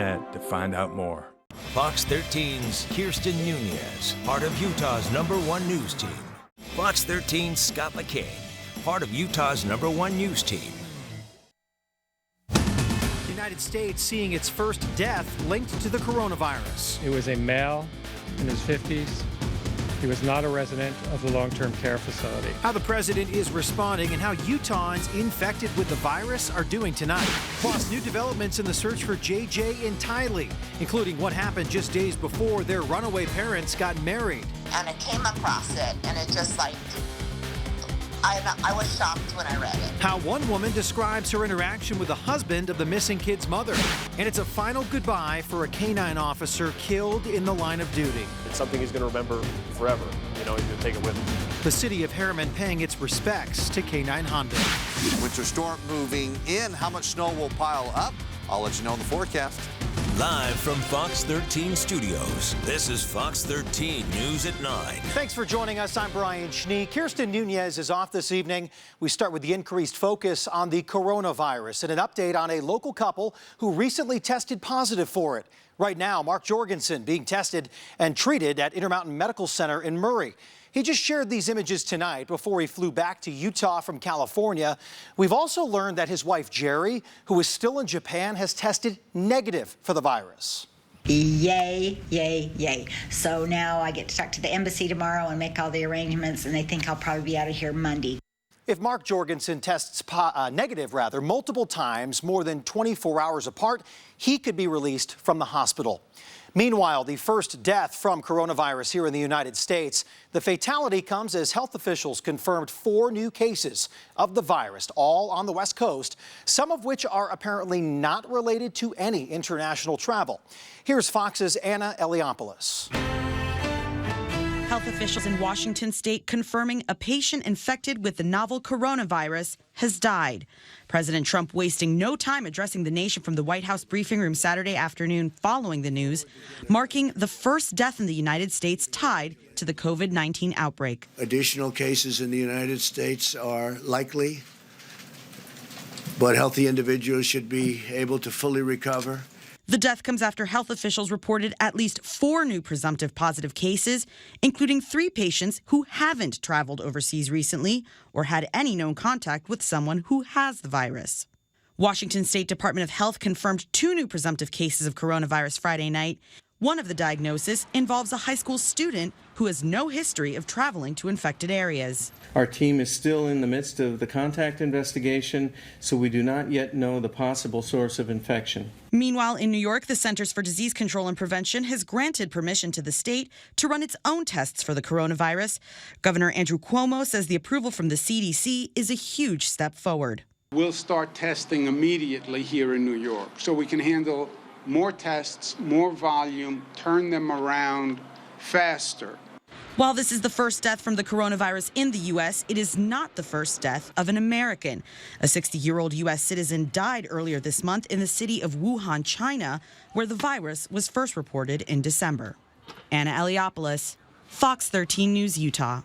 to find out more. Fox 13's Kirsten Nunez, part of Utah's #1 news team. Fox 13's Scott McKay, part of Utah's #1 news team. The United States seeing its first death linked to the coronavirus. It was a male in his 50s. He was not a resident of the long-term care facility. How the president is responding and how Utahns infected with the virus are doing tonight. Plus, new developments in the search for JJ and Tylee, including what happened just days before their runaway parents got married. And I came across it, and it just like, I was shocked when I read it. How one woman describes her interaction with the husband of the missing kid's mother. And it's a final goodbye for a K-9 officer killed in the line of duty. It's something he's going to remember forever. You know, he's going to take it with him. The city of Harriman paying its respects to K-9 Honda. Winter storm moving in. How much snow will pile up? I'll let you know in the forecast. Live from Fox 13 Studios, this is Fox 13 News at 9. Thanks for joining us. I'm Brian Schnee. Kirsten Nunez is off this evening. We start with the increased focus on the coronavirus and an update on a local couple who recently tested positive for it. Right now, Mark Jorgensen being tested and treated at Intermountain Medical Center in Murray. He just shared these images tonight before he flew back to Utah from California. We've also learned that his wife, Jerry, who is still in Japan, has tested negative for the virus. Yay, yay, yay. So now I get to talk to the embassy tomorrow and make all the arrangements, and they think I'll probably be out of here Monday. If Mark Jorgensen tests negative multiple times, more than 24 hours apart, he could be released from the hospital. Meanwhile, the first death from coronavirus here in the United States. The fatality comes as health officials confirmed 4 new cases of the virus, all on the West Coast, some of which are apparently not related to any international travel. Here's Fox's Anna Eliopoulos. Health officials in Washington state confirming a patient infected with the novel coronavirus has died. President Trump wasting no time addressing the nation from the White House briefing room Saturday afternoon following the news, marking the first death in the United States tied to the COVID-19 outbreak. Additional cases in the United States are likely, but healthy individuals should be able to fully recover. The death comes after health officials reported at least 4 new presumptive positive cases, including 3 patients who haven't traveled overseas recently or had any known contact with someone who has the virus. Washington State Department of Health confirmed 2 new presumptive cases of coronavirus Friday night. One of the diagnoses involves a high school student who has no history of traveling to infected areas. Our team is still in the midst of the contact investigation, so we do not yet know the possible source of infection. Meanwhile, in New York, the Centers for Disease Control and Prevention has granted permission to the state to run its own tests for the coronavirus. Governor Andrew Cuomo says the approval from the CDC is a huge step forward. We'll start testing immediately here in New York so we can handle more tests, more volume, turn them around faster. While this is the first death from the coronavirus in the U.S., it is not the first death of an American. A 60-year-old U.S. citizen died earlier this month in the city of Wuhan, China, where the virus was first reported in December. Anna Eliopoulos, Fox 13 News, Utah.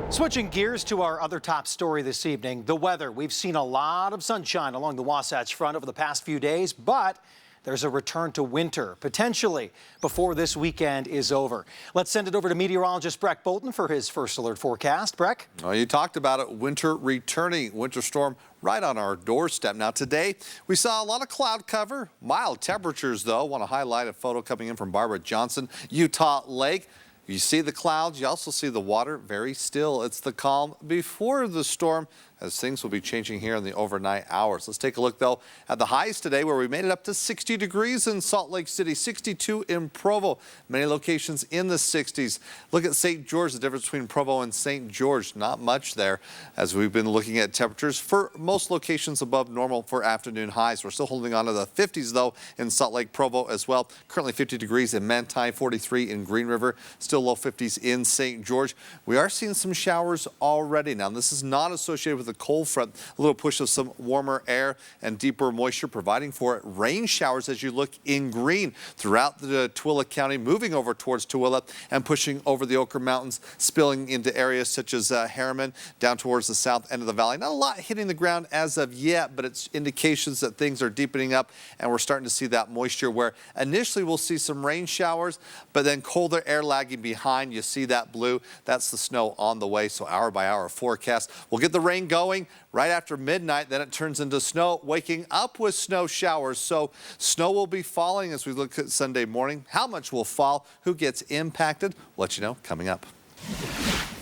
Switching gears to our other top story this evening, the weather. We've seen a lot of sunshine along the Wasatch Front over the past few days, but there's a return to winter, potentially before this weekend is over. Let's send it over to meteorologist Breck Bolton for his first alert forecast. Breck? Well, you talked about it, winter returning, winter storm right on our doorstep. Now today, we saw a lot of cloud cover, mild temperatures though. Want to highlight a photo coming in from Barbara Johnson, Utah Lake. You see the clouds, you also see the water very still. It's the calm before the storm, as things will be changing here in the overnight hours. Let's take a look, though, at the highs today, where we made it up to 60 degrees in Salt Lake City, 62 in Provo, many locations in the 60s. Look at St. George, the difference between Provo and St. George, not much there, as we've been looking at temperatures for most locations above normal for afternoon highs. We're still holding on to the 50s, though, in Salt Lake, Provo as well. Currently 50 degrees in Manti, 43 in Green River, still low 50s in St. George. We are seeing some showers already. Now, this is not associated with the the cold front. A little push of some warmer air and deeper moisture providing for rain showers as you look in green throughout the Tooele County, moving over towards Tooele and pushing over the Oquirrh Mountains, spilling into areas such as Harriman, down towards the south end of the valley. Not a lot hitting the ground as of yet, but it's indications that things are deepening up, and we're starting to see that moisture where initially we'll see some rain showers, but then colder air lagging behind. You see that blue, that's the snow on the way. So hour by hour forecast. We'll get the rain going right after midnight, then it turns into snow, waking up with snow showers. So snow will be falling as we look at Sunday morning. How much will fall? Who gets impacted? We'll let you know coming up.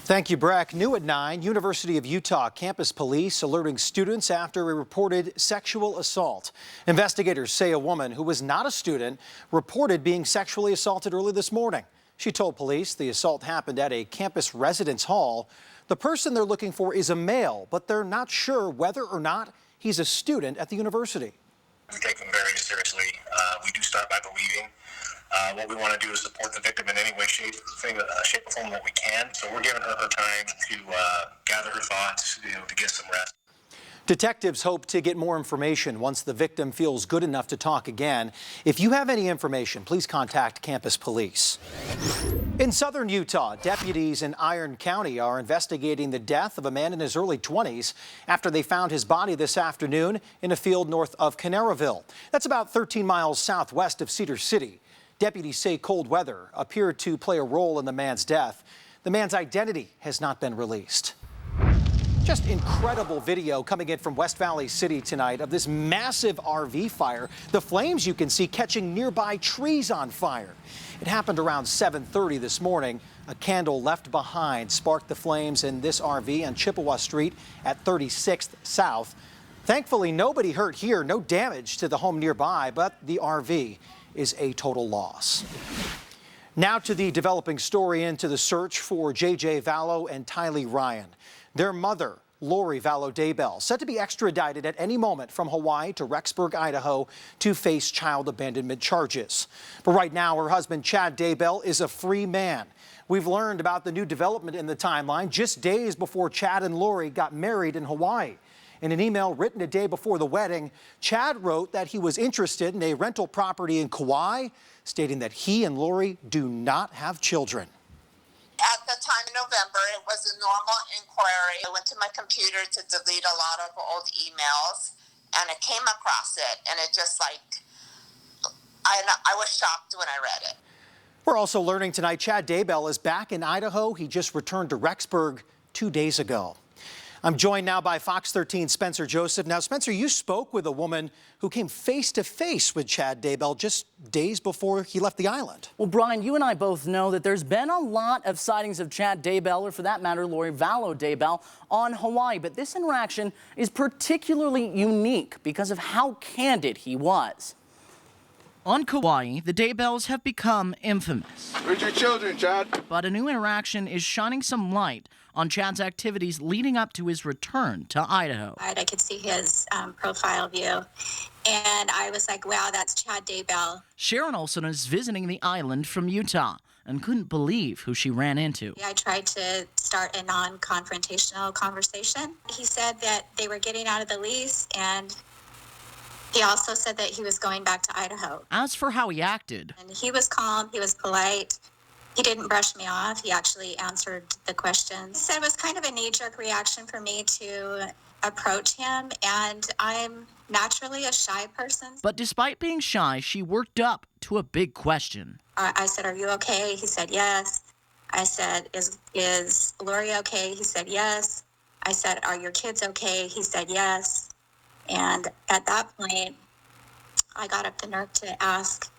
Thank you, Breck. New at 9, University of Utah campus police alerting students after a reported sexual assault. Investigators say a woman who was not a student reported being sexually assaulted early this morning. She told police the assault happened at a campus residence hall. The person they're looking for is a male, but they're not sure whether or not he's a student at the university. We take them very seriously. We do start by believing. What we want to do is support the victim in any way, shape, or form that we can. So we're giving her time to gather her thoughts, to get some rest. Detectives hope to get more information once the victim feels good enough to talk again. If you have any information, please contact campus police. In southern Utah, deputies in Iron County are investigating the death of a man in his early 20s after they found his body this afternoon in a field north of Canaraville. That's about 13 miles southwest of Cedar City. Deputies say cold weather appeared to play a role in the man's death. The man's identity has not been released. Just incredible video coming in from West Valley City tonight of this massive RV fire. The flames you can see catching nearby trees on fire. It happened around 7:30 this morning. A candle left behind sparked the flames in this RV on Chippewa Street at 36th South. Thankfully, nobody hurt here, no damage to the home nearby, but the RV is a total loss. Now to the developing story into the search for J.J. Vallow and Tylee Ryan. Their mother, Lori Vallow Daybell, set to be extradited at any moment from Hawaii to Rexburg, Idaho, to face child abandonment charges. But right now, her husband, Chad Daybell, is a free man. We've learned about the new development in the timeline just days before Chad and Lori got married in Hawaii. In an email written a day before the wedding, Chad wrote that he was interested in a rental property in Kauai, stating that he and Lori do not have children. At the time in November, it was a normal inquiry. I went to my computer to delete a lot of old emails, and I came across it, and it just I was shocked when I read it. We're also learning tonight Chad Daybell is back in Idaho. He just returned to Rexburg 2 days ago. I'm joined now by Fox 13's Spencer Joseph. Now, Spencer, you spoke with a woman who came face to face with Chad Daybell just days before he left the island. Well, Brian, you and I both know that there's been a lot of sightings of Chad Daybell, or for that matter, Lori Vallow Daybell, on Hawaii. But this interaction is particularly unique because of how candid he was. On Kauai, the Daybells have become infamous. Where's your children, Chad? But a new interaction is shining some light on Chad's activities leading up to his return to Idaho. I could see his profile view, and I was like, wow, that's Chad Daybell. Sharon Olson is visiting the island from Utah and couldn't believe who she ran into. I tried to start a non-confrontational conversation. He said that they were getting out of the lease, and he also said that he was going back to Idaho. As for how he acted, and he was calm, he was polite. He didn't brush me off. He actually answered the questions. So it was kind of a knee-jerk reaction for me to approach him, and I'm naturally a shy person. But despite being shy, she worked up to a big question. I said, "Are you okay?" He said, "Yes." I said, "Is Lori okay?" He said, "Yes." I said, "Are your kids okay?" He said, "Yes." And at that point, I got up the nerve to ask,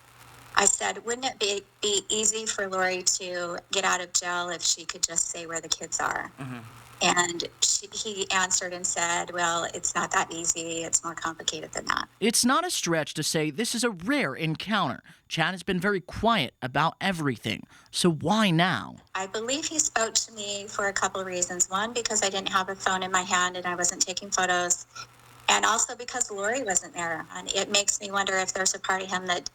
I said, wouldn't it be easy for Lori to get out of jail if she could just say where the kids are? Mm-hmm. And he answered and said, well, it's not that easy. It's more complicated than that. It's not a stretch to say this is a rare encounter. Chad has been very quiet about everything. So why now? I believe he spoke to me for a couple of reasons. One, because I didn't have a phone in my hand and I wasn't taking photos. And also because Lori wasn't there. And it makes me wonder if there's a part of him that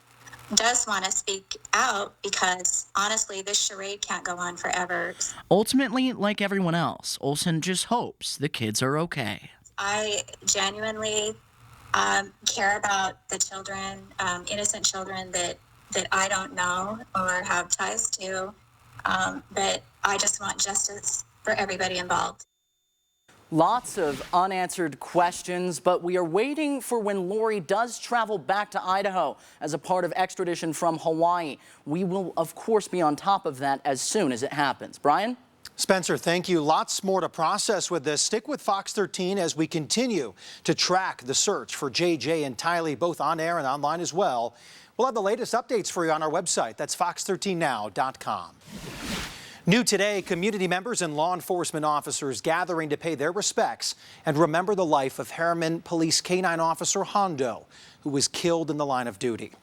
does want to speak out because honestly, this charade can't go on forever. Ultimately, like everyone else, Olsen just hopes the kids are okay. I genuinely care about the children, innocent children that I don't know or have ties to, but I just want justice for everybody involved. Lots of unanswered questions, but we are waiting for when Lori does travel back to Idaho as a part of extradition from Hawaii. We will, of course, be on top of that as soon as it happens. Brian? Spencer, thank you. Lots more to process with this. Stick with Fox 13 as we continue to track the search for JJ and Tylee, both on air and online as well. We'll have the latest updates for you on our website. That's fox13now.com. New today, community members and law enforcement officers gathering to pay their respects and remember the life of Harriman Police K-9 officer Hondo, who was killed in the line of duty.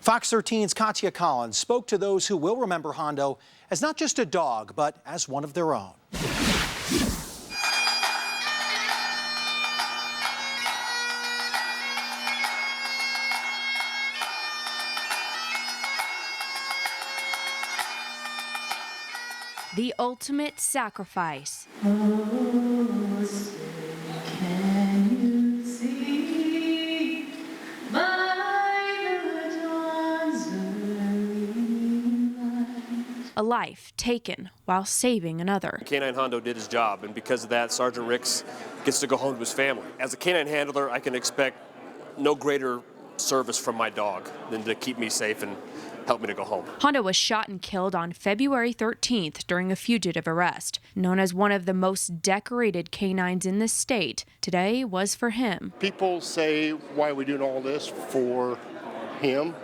Fox 13's Katya Collins spoke to those who will remember Hondo as not just a dog, but as one of their own. The ultimate sacrifice. A life taken while saving another. K-9 Hondo did his job, and because of that, Sergeant Ricks gets to go home to his family. As a K-9 handler, I can expect no greater service from my dog than to keep me safe and help me to go home. Hondo was shot and killed on February 13th during a fugitive arrest. Known as one of the most decorated K-9s in the state, today was for him. People say, why are we doing all this for him?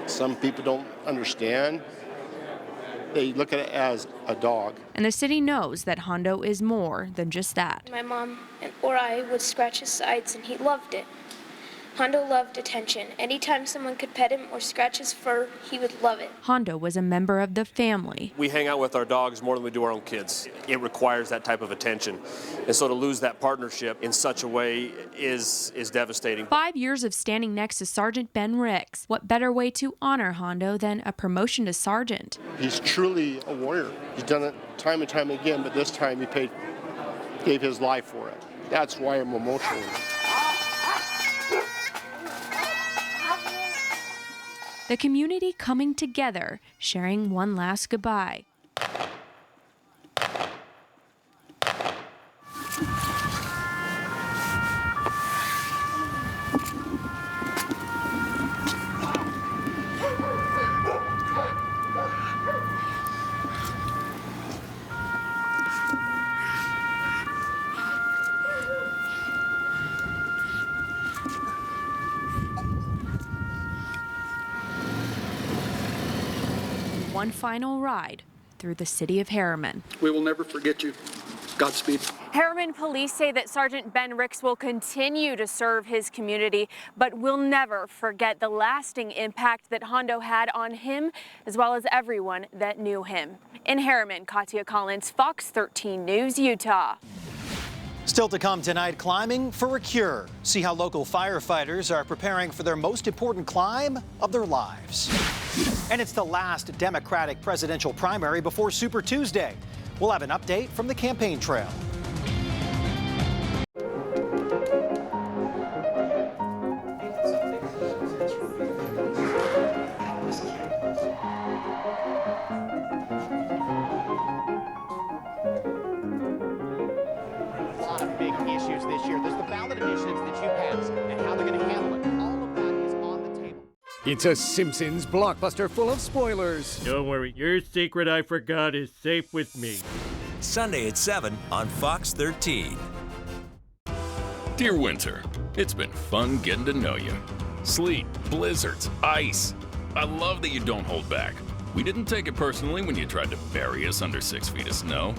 Some people don't understand. They look at it as a dog. And the city knows that Hondo is more than just that. My mom or I would scratch his sides and he loved it. Hondo loved attention. Anytime someone could pet him or scratch his fur, he would love it. Hondo was a member of the family. We hang out with our dogs more than we do our own kids. It requires that type of attention. And so to lose that partnership in such a way is devastating. 5 years of standing next to Sergeant Ben Ricks. What better way to honor Hondo than a promotion to sergeant? He's truly a warrior. He's done it time and time again, but this time he gave his life for it. That's why I'm emotional. The community coming together, sharing one last goodbye. One final ride through the city of Harriman. We will never forget you. Godspeed. Harriman police say that Sergeant Ben Ricks will continue to serve his community, but will never forget the lasting impact that Hondo had on him, as well as everyone that knew him. In Harriman, Katya Collins, Fox 13 News, Utah. Still to come tonight, climbing for a cure. See how local firefighters are preparing for their most important climb of their lives. And it's the last Democratic presidential primary before Super Tuesday. We'll have an update from the campaign trail. It's a Simpsons blockbuster full of spoilers. Don't worry, your secret I forgot is safe with me. Sunday at 7 on Fox 13. Dear Winter, it's been fun getting to know you. Sleet, blizzards, ice. I love that you don't hold back. We didn't take it personally when you tried to bury us under 6 feet of snow.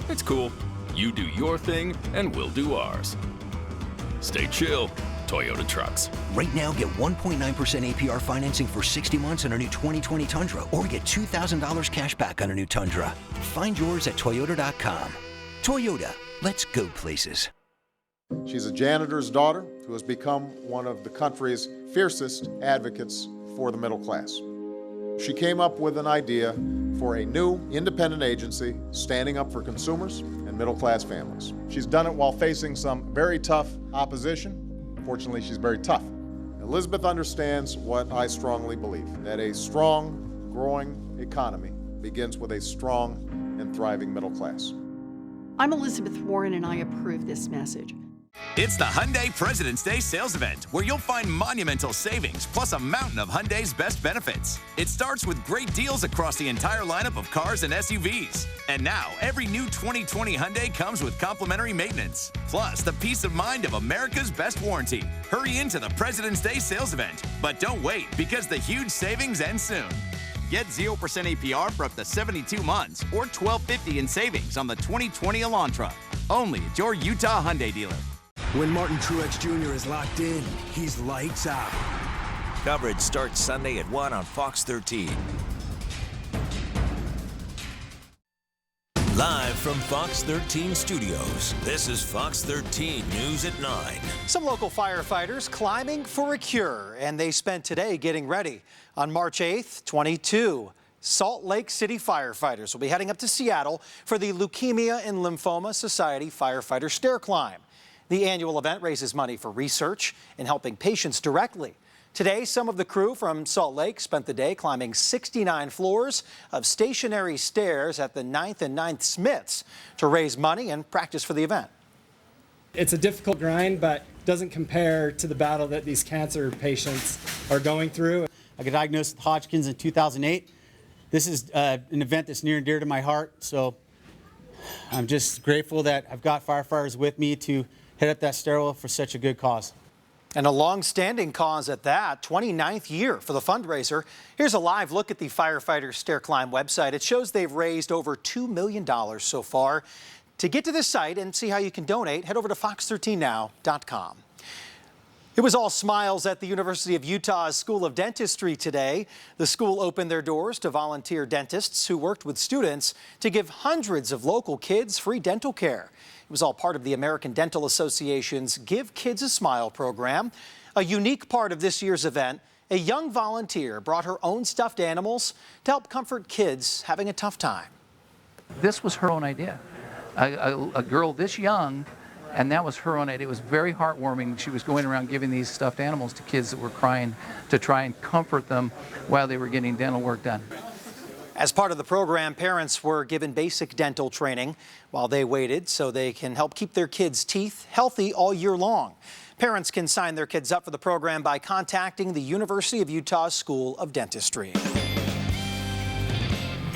It's cool. You do your thing, and we'll do ours. Stay chill. Toyota trucks. Right now, get 1.9% APR financing for 60 months on our new 2020 Tundra, or get $2,000 cash back on a new Tundra. Find yours at Toyota.com. Toyota, let's go places. She's a janitor's daughter who has become one of the country's fiercest advocates for the middle class. She came up with an idea for a new independent agency standing up for consumers and middle-class families. She's done it while facing some very tough opposition. Fortunately, she's very tough. Elizabeth understands what I strongly believe, that a strong, growing economy begins with a strong and thriving middle class. I'm Elizabeth Warren, and I approve this message. It's the Hyundai President's Day sales event, where you'll find monumental savings plus a mountain of Hyundai's best benefits. It starts with great deals across the entire lineup of cars and SUVs. And now, every new 2020 Hyundai comes with complimentary maintenance, plus the peace of mind of America's best warranty. Hurry into the President's Day sales event, but don't wait, because the huge savings end soon. Get 0% APR for up to 72 months or $1,250 in savings on the 2020 Elantra. Only at your Utah Hyundai dealer. When Martin Truex Jr. is locked in, he's lights out. Coverage starts Sunday at 1 on Fox 13. Live from Fox 13 Studios, this is Fox 13 News at 9. Some local firefighters climbing for a cure, and they spent today getting ready. On March 8th, 22 Salt Lake City firefighters will be heading up to Seattle for the Leukemia and Lymphoma Society Firefighter Stair Climb. The annual event raises money for research and helping patients directly. Today, some of the crew from Salt Lake spent the day climbing 69 floors of stationary stairs at the 9th and 9th Smiths to raise money and practice for the event. It's a difficult grind, but doesn't compare to the battle that these cancer patients are going through. I got diagnosed with Hodgkin's in 2008. This is an event that's near and dear to my heart, so I'm just grateful that I've got firefighters with me to head up that stairwell for such a good cause. And a long-standing cause at that, 29th year for the fundraiser. Here's a live look at the Firefighter Stair Climb website. It shows they've raised over $2 million so far. To get to this site and see how you can donate, head over to fox13now.com. It was all smiles at the University of Utah's School of Dentistry today. The school opened their doors to volunteer dentists who worked with students to give hundreds of local kids free dental care. It was all part of the American Dental Association's Give Kids a Smile program. A unique part of this year's event, a young volunteer brought her own stuffed animals to help comfort kids having a tough time. This was her own idea. A girl this young, and that was her own idea. It was very heartwarming. She was going around giving these stuffed animals to kids that were crying to try and comfort them while they were getting dental work done. As part of the program, parents were given basic dental training while they waited so they can help keep their kids' teeth healthy all year long. Parents can sign their kids up for the program by contacting the University of Utah School of Dentistry.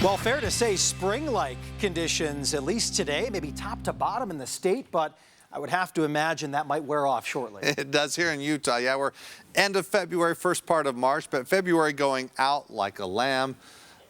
Well, fair to say spring-like conditions, at least today, maybe top to bottom in the state, but I would have to imagine that might wear off shortly. It does here in Utah. Yeah, we're end of February, first part of March, but February going out like a lamb,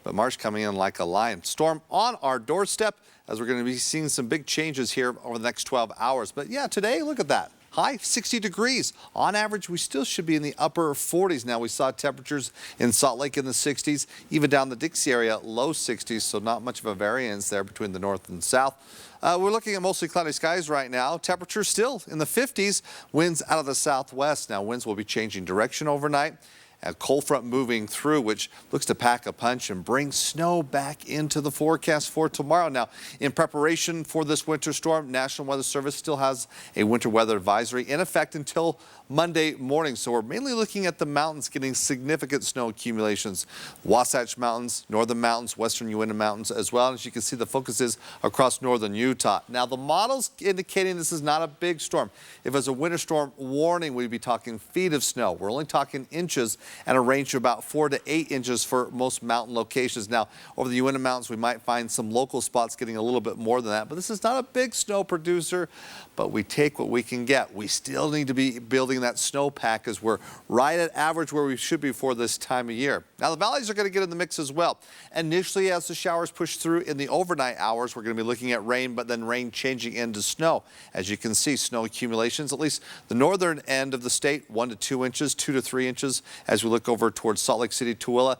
but March coming in like a lion. Storm on our doorstep as we're going to be seeing some big changes here over the next 12 hours. But yeah, today, look at that. High 60 degrees. On average, we still should be in the upper 40s. Now, we saw temperatures in Salt Lake in the 60s, even down the Dixie area, low 60s, so not much of a variance there between the north and south. We're looking at mostly cloudy skies right now. Temperatures still in the 50s. Winds out of the southwest. Now, winds will be changing direction overnight. A cold front moving through, which looks to pack a punch and bring snow back into the forecast for tomorrow. Now, in preparation for this winter storm, National Weather Service still has a winter weather advisory in effect until Monday morning. So we're mainly looking at the mountains getting significant snow accumulations. Wasatch Mountains, Northern Mountains, Western Uinta Mountains as well. And as you can see, the focus is across northern Utah. Now, the model's indicating this is not a big storm. If it's a winter storm warning, we'd be talking feet of snow. We're only talking inches and a range of about 4 to 8 inches for most mountain locations. Now, over the Uinta Mountains, we might find some local spots getting a little bit more than that, but this is not a big snow producer, but we take what we can get. We still need to be building that snowpack as we're right at average where we should be for this time of year. Now, the valleys are going to get in the mix as well. Initially, as the showers push through in the overnight hours, we're going to be looking at rain, but then rain changing into snow. As you can see, snow accumulations, at least the northern end of the state, 1 to 2 inches, 2 to 3 inches as we look over towards Salt Lake City, Tooele.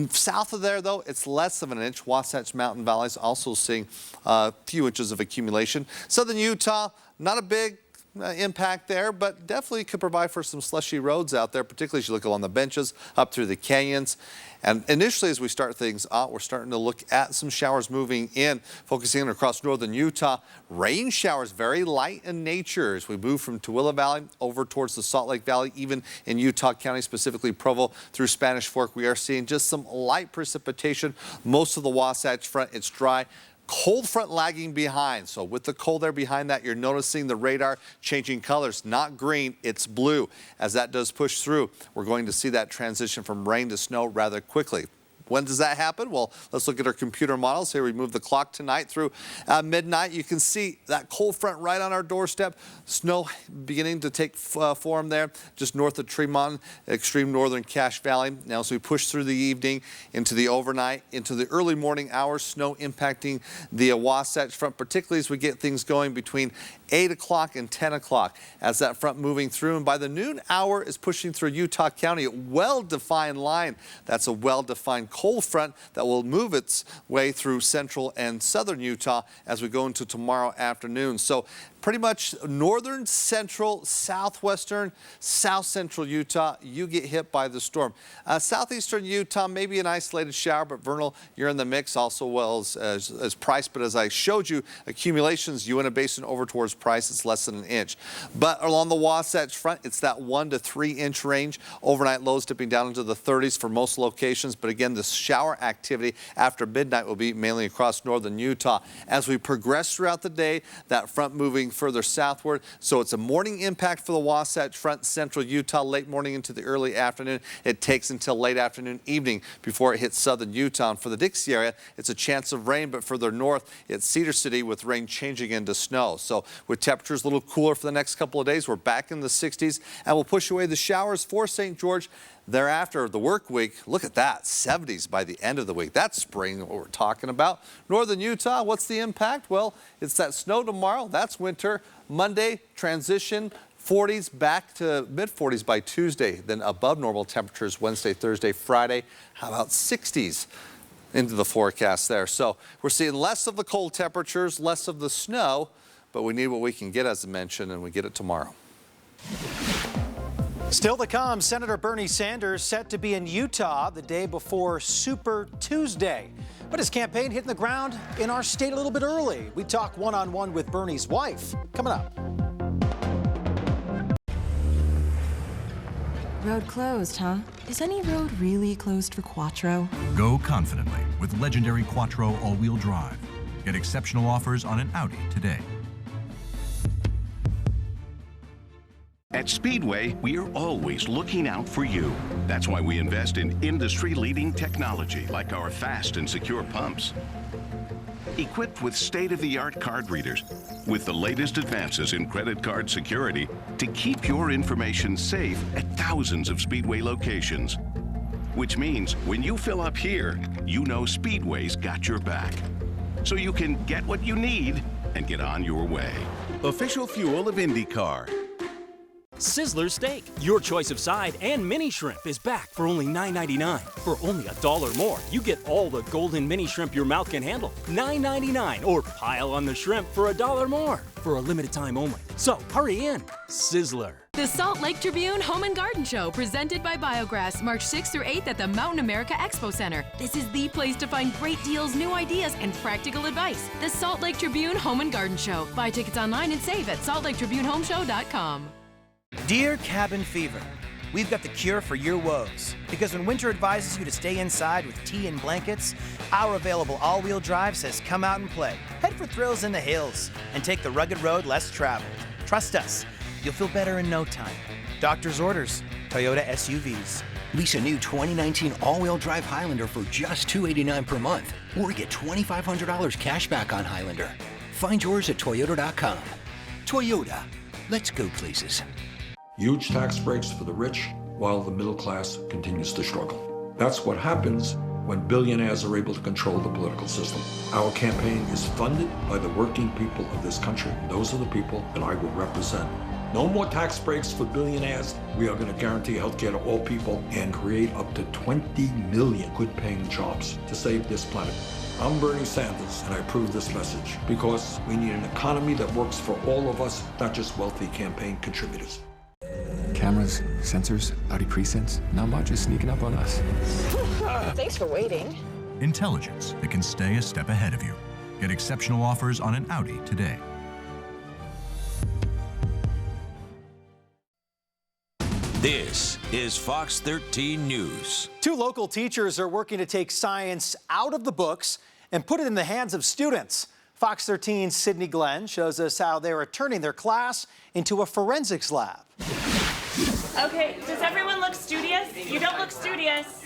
South of there, though, it's less of an inch. Wasatch Mountain Valley is also seeing a few inches of accumulation. Southern Utah, not a big impact there, but definitely could provide for some slushy roads out there, particularly as you look along the benches, up through the canyons. And initially, as we start things out, we're starting to look at some showers moving in, focusing in across northern Utah. Rain showers, very light in nature as we move from Tooele Valley over towards the Salt Lake Valley, even in Utah County, specifically Provo through Spanish Fork. We are seeing just some light precipitation. Most of the Wasatch Front, it's dry. Cold front lagging behind. So with the cold there behind that, you're noticing the radar changing colors. Not green, it's blue. As that does push through, we're going to see that transition from rain to snow rather quickly. When does that happen? Well, let's look at our computer models. Here we move the clock tonight through midnight. You can see that cold front right on our doorstep. Snow beginning to take form there just north of Tremont, extreme northern Cache Valley. Now as we push through the evening into the overnight, into the early morning hours, snow impacting the Wasatch Front, particularly as we get things going between 8 o'clock and 10 o'clock as that front moving through. And by the noon hour is pushing through Utah County, a well-defined line. That's a well-defined cold front that will move its way through central and southern Utah as we go into tomorrow afternoon. So pretty much northern, central, southwestern, south central Utah, you get hit by the storm. Southeastern Utah, maybe an isolated shower, but Vernal, you're in the mix also well as Price. But as I showed you, accumulations, Uinta Basin over towards Price, it's less than an inch. But along the Wasatch Front, it's that 1 to 3 inch range. Overnight lows dipping down into the 30s for most locations. But again, the shower activity after midnight will be mainly across northern Utah. As we progress throughout the day, that front moving further southward. So it's a morning impact for the Wasatch Front, central Utah, late morning into the early afternoon. It takes until late afternoon, evening before it hits southern Utah. And for the Dixie area, it's a chance of rain, but further north, it's Cedar City with rain changing into snow. So with temperatures a little cooler for the next couple of days, we're back in the 60s and we'll push away the showers for St. George. Thereafter, the work week, look at that, 70s by the end of the week. That's spring, what we're talking about. Northern Utah, what's the impact? Well, it's that snow tomorrow. That's winter. Monday, transition, 40s back to mid-40s by Tuesday. Then above normal temperatures Wednesday, Thursday, Friday. How about 60s into the forecast there? So we're seeing less of the cold temperatures, less of the snow, but we need what we can get, as I mentioned, and we get it tomorrow. Still to come, Senator Bernie Sanders set to be in Utah the day before Super Tuesday. But his campaign hitting the ground in our state a little bit early. We talk one-on-one with Bernie's wife. Coming up. Road closed, huh? Is any road really closed for Quattro? Go confidently with legendary Quattro all-wheel drive. Get exceptional offers on an Audi today. At Speedway, we are always looking out for you. That's why we invest in industry-leading technology like our fast and secure pumps. Equipped with state-of-the-art card readers, with the latest advances in credit card security to keep your information safe at thousands of Speedway locations. Which means when you fill up here, you know Speedway's got your back. So you can get what you need and get on your way. Official fuel of IndyCar. Sizzler Steak, your choice of side and mini shrimp is back for only $9.99. For only $1 more, you get all the golden mini shrimp your mouth can handle. $9.99, or pile on the shrimp for $1 more for a limited time only. So hurry in, Sizzler. The Salt Lake Tribune Home and Garden Show, presented by Biograss, March 6th through 8th at the Mountain America Expo Center. This is the place to find great deals, new ideas, and practical advice. The Salt Lake Tribune Home and Garden Show. Buy tickets online and save at saltlaketribunehomeshow.com. Dear Cabin Fever, we've got the cure for your woes. Because when winter advises you to stay inside with tea and blankets, our available all-wheel drive says come out and play. Head for thrills in the hills and take the rugged road less traveled. Trust us, you'll feel better in no time. Doctor's orders, Toyota SUVs. Lease a new 2019 all-wheel drive Highlander for just $289 per month, or get $2,500 cash back on Highlander. Find yours at Toyota.com. Toyota, let's go places. Huge tax breaks for the rich, while the middle class continues to struggle. That's what happens when billionaires are able to control the political system. Our campaign is funded by the working people of this country. Those are the people that I will represent. No more tax breaks for billionaires. We are going to guarantee healthcare to all people and create up to 20 million good-paying jobs to save this planet. I'm Bernie Sanders, and I approve this message because we need an economy that works for all of us, not just wealthy campaign contributors. Cameras, sensors, Audi presents. Not much is sneaking up on us. Thanks for waiting. Intelligence that can stay a step ahead of you. Get exceptional offers on an Audi today. This is Fox 13 News. 2 local teachers are working to take science out of the books and put it in the hands of students. Fox 13's Sydney Glenn shows us how they are turning their class into a forensics lab. Okay, does everyone look studious? You don't look studious.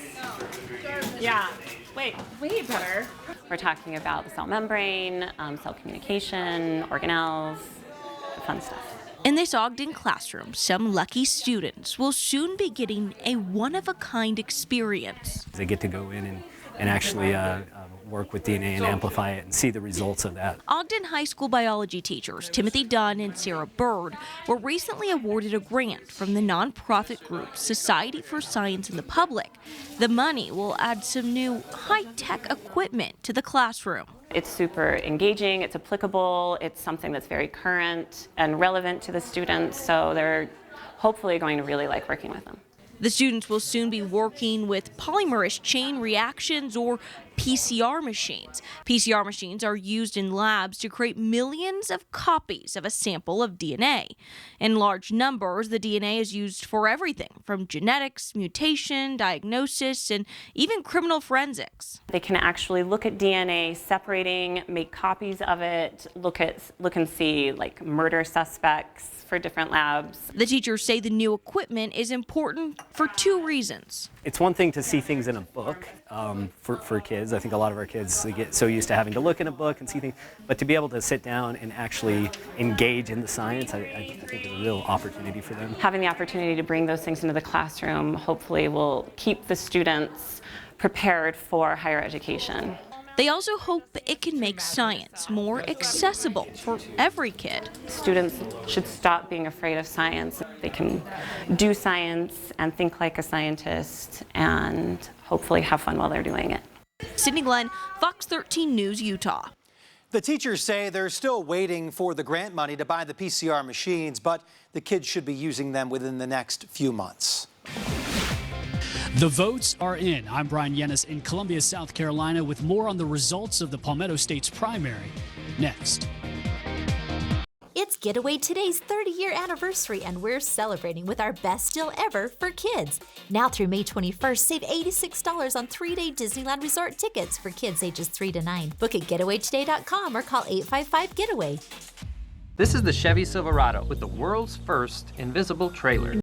Yeah, wait, way better. We're talking about the cell membrane, cell communication, organelles, fun stuff. In this Ogden classroom, some lucky students will soon be getting a one-of-a-kind experience. They get to go in and actually work with DNA and amplify it and see the results of that. Ogden High School biology teachers Timothy Dunn and Sarah Bird were recently awarded a grant from the nonprofit group Society for Science in the Public. The money will add some new high-tech equipment to the classroom. It's super engaging, it's applicable, it's something that's very current and relevant to the students, so they're hopefully going to really like working with them. The students will soon be working with polymerase chain reactions or PCR machines. PCR machines are used in labs to create millions of copies of a sample of DNA. In large numbers, the DNA is used for everything from genetics, mutation, diagnosis, and even criminal forensics. They can actually look at DNA, separating, make copies of it, look and see like murder suspects for different labs. The teachers say the new equipment is important for 2 reasons. It's one thing to see things in a book for kids. I think a lot of our kids, they get so used to having to look in a book and see things, but to be able to sit down and actually engage in the science, I think is a real opportunity for them. Having the opportunity to bring those things into the classroom hopefully will keep the students prepared for higher education. They also hope it can make science more accessible for every kid. Students should stop being afraid of science. They can do science and think like a scientist and hopefully have fun while they're doing it. Sydney Glenn, Fox 13 News, Utah. The teachers say they're still waiting for the grant money to buy the PCR machines, but the kids should be using them within the next few months. The votes are in. I'm Brian Yennis in Columbia, South Carolina, with more on the results of the Palmetto State's primary next. It's Getaway Today's 30-year anniversary, and we're celebrating with our best deal ever for kids. Now through May 21st, save $86 on 3-day Disneyland Resort tickets for kids ages 3 to 9. Book at getawaytoday.com or call 855-GETAWAY. This is the Chevy Silverado with the world's first invisible trailer.